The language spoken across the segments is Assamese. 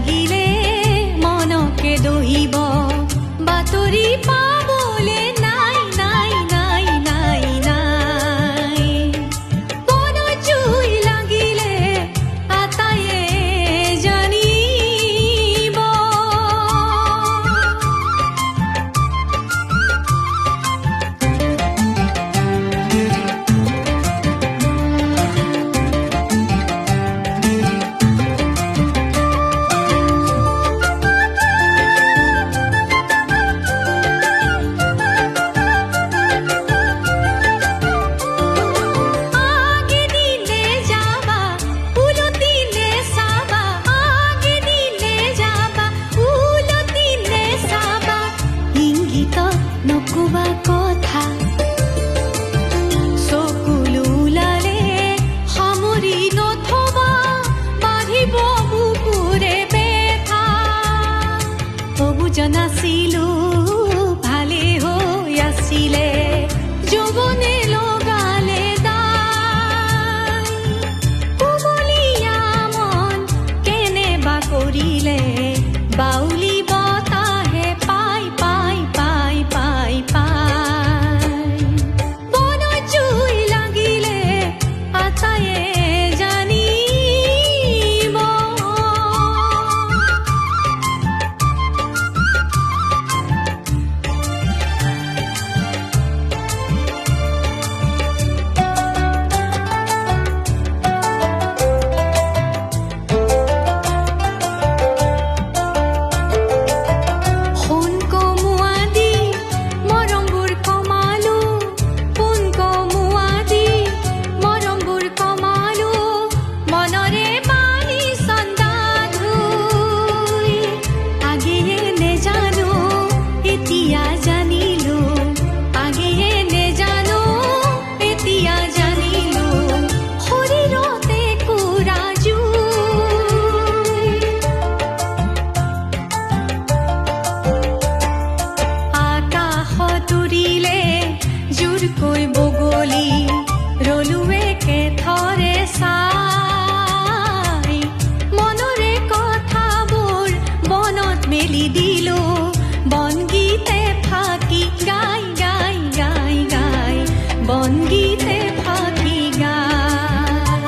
লাগিলে মনকে দহিব বাতৰি পাবলে নাই নাই নাই নাই নাই মনত জুই লাগিলে আটায়ে জানিব নকবা কথা চকুলো ওলালে সামৰি নথবা বাঢ়িব বুকুৰে বেথা তবু জনাছিলো ভালে হৈ আছিলে যৌৱনে লগালে দাই কুমলীয়া মন কেনেবা কৰিলে বাউলি বতাহে পাই পাই পাই পাই পাই মনত জুই লাগিলে আটায়ে জানিব জোৰকৈ বগলী ৰলুৱে কেথৰে চাই মনৰে কথাবোৰ বনত মেলি দিলো বনগীতে ফাঁকি গাই গাই গাই গাই বনগীতে ফাঁকি গাই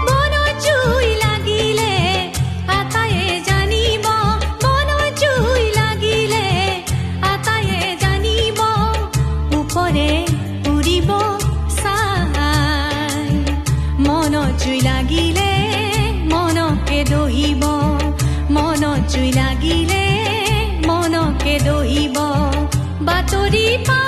মনত জুই লাগিলে আটায়ে জানিব মনত জুই লাগিলে আটায়ে জানিব উপৰে উৰিব চাই মনত জুই লাগিলে মনকে দহিব মনত জুই লাগিলে মনকে দহিব বাতৰি পা